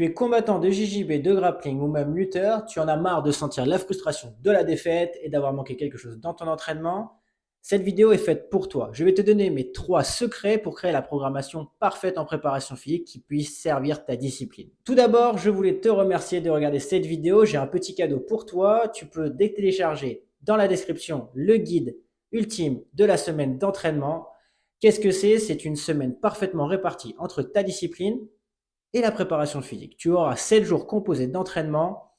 Tu es combattant de JJB, de grappling ou même lutteur, tu en as marre de sentir la frustration de la défaite et d'avoir manqué quelque chose dans ton entraînement. Cette vidéo est faite pour toi. Je vais te donner mes 3 secrets pour créer la programmation parfaite en préparation physique qui puisse servir ta discipline. Tout d'abord, je voulais te remercier de regarder cette vidéo. J'ai un petit cadeau pour toi. Tu peux télécharger dans la description le guide ultime de la semaine d'entraînement. Qu'est-ce que c'est? C'est une semaine parfaitement répartie entre ta discipline et la préparation physique. Tu auras 7 jours composés d'entraînement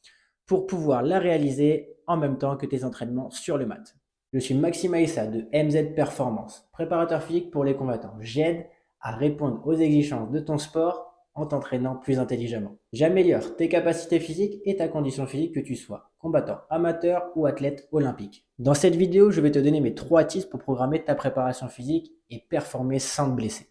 pour pouvoir la réaliser en même temps que tes entraînements sur le mat. Je suis Maxime Aïssa de MZ Performance, préparateur physique pour les combattants. J'aide à répondre aux exigences de ton sport en t'entraînant plus intelligemment. J'améliore tes capacités physiques et ta condition physique, que tu sois combattant amateur ou athlète olympique. Dans cette vidéo, je vais te donner mes 3 tips pour programmer ta préparation physique et performer sans te blesser.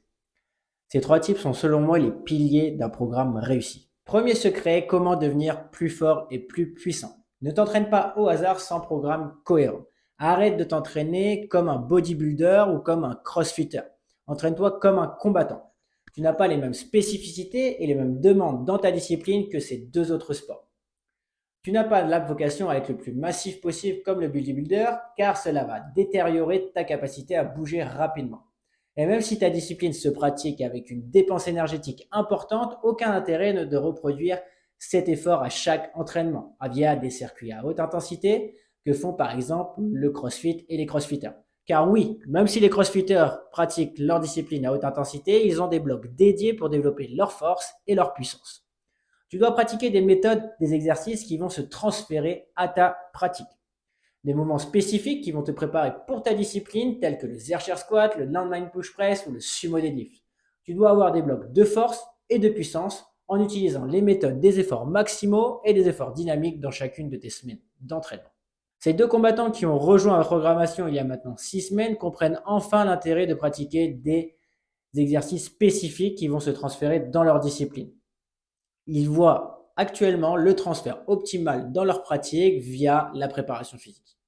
Ces 3 tips sont selon moi les piliers d'un programme réussi. Premier secret, comment devenir plus fort et plus puissant. Ne t'entraîne pas au hasard sans programme cohérent. Arrête de t'entraîner comme un bodybuilder ou comme un crossfitter. Entraîne-toi comme un combattant. Tu n'as pas les mêmes spécificités et les mêmes demandes dans ta discipline que ces 2 autres sports. Tu n'as pas la vocation à être le plus massif possible comme le bodybuilder, car cela va détériorer ta capacité à bouger rapidement. Et même si ta discipline se pratique avec une dépense énergétique importante, aucun intérêt de reproduire cet effort à chaque entraînement, via des circuits à haute intensité que font par exemple le CrossFit et les CrossFitters. Car oui, même si les CrossFitters pratiquent leur discipline à haute intensité, ils ont des blocs dédiés pour développer leur force et leur puissance. Tu dois pratiquer des méthodes, des exercices qui vont se transférer à ta pratique. Des mouvements spécifiques qui vont te préparer pour ta discipline, tels que le Zercher Squat, le Landmine Push Press ou le Sumo Deadlift. Tu dois avoir des blocs de force et de puissance en utilisant les méthodes des efforts maximaux et des efforts dynamiques dans chacune de tes semaines d'entraînement. Ces 2 combattants qui ont rejoint la programmation il y a maintenant 6 semaines comprennent enfin l'intérêt de pratiquer des exercices spécifiques qui vont se transférer dans leur discipline. Ils voient actuellement le transfert optimal dans leur pratique via la préparation physique.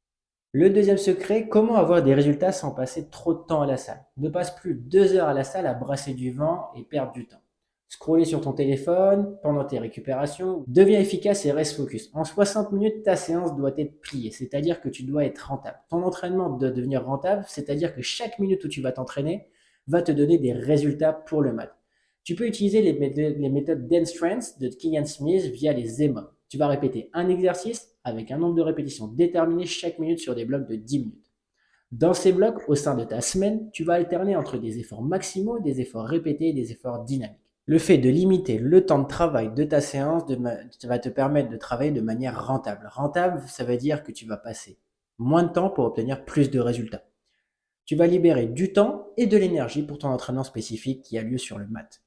Le deuxième secret, comment avoir des résultats sans passer trop de temps à la salle. Ne passe plus 2 heures à la salle à brasser du vent et perdre du temps. Scroller sur ton téléphone pendant tes récupérations. Deviens efficace et reste focus. En 60 minutes, ta séance doit être pliée, c'est-à-dire que tu dois être rentable. Ton entraînement doit devenir rentable, c'est-à-dire que chaque minute où tu vas t'entraîner va te donner des résultats pour le mat. Tu peux utiliser les méthodes Dance Strength de Killian Smith via les EMOM. Tu vas répéter un exercice avec un nombre de répétitions déterminé chaque minute sur des blocs de 10 minutes. Dans ces blocs, au sein de ta semaine, tu vas alterner entre des efforts maximaux, des efforts répétés et des efforts dynamiques. Le fait de limiter le temps de travail de ta séance va te permettre de travailler de manière rentable. Rentable, ça veut dire que tu vas passer moins de temps pour obtenir plus de résultats. Tu vas libérer du temps et de l'énergie pour ton entraînement spécifique qui a lieu sur le mat.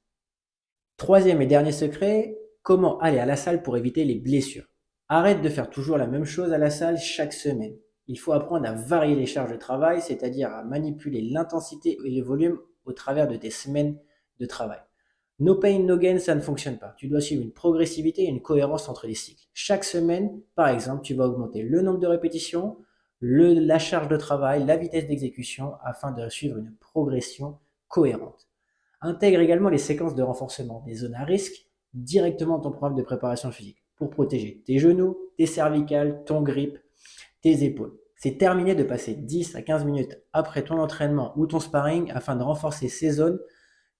Troisième et dernier secret, comment aller à la salle pour éviter les blessures. Arrête de faire toujours la même chose à la salle chaque semaine. Il faut apprendre à varier les charges de travail, c'est-à-dire à manipuler l'intensité et le volume au travers de tes semaines de travail. No pain, no gain, ça ne fonctionne pas. Tu dois suivre une progressivité et une cohérence entre les cycles. Chaque semaine, par exemple, tu vas augmenter le nombre de répétitions, la charge de travail, la vitesse d'exécution afin de suivre une progression cohérente. Intègre également les séquences de renforcement des zones à risque directement dans ton programme de préparation physique pour protéger tes genoux, tes cervicales, ton grip, tes épaules. C'est terminé de passer 10 à 15 minutes après ton entraînement ou ton sparring afin de renforcer ces zones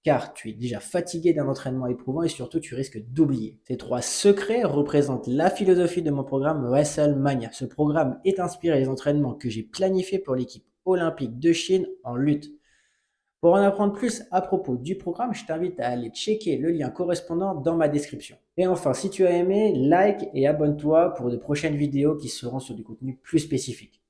car tu es déjà fatigué d'un entraînement éprouvant et surtout tu risques d'oublier. Ces 3 secrets représentent la philosophie de mon programme WrestleMania. Ce programme est inspiré des entraînements que j'ai planifiés pour l'équipe olympique de Chine en lutte. Pour en apprendre plus à propos du programme, je t'invite à aller checker le lien correspondant dans ma description. Et enfin, si tu as aimé, like et abonne-toi pour de prochaines vidéos qui seront sur du contenu plus spécifique.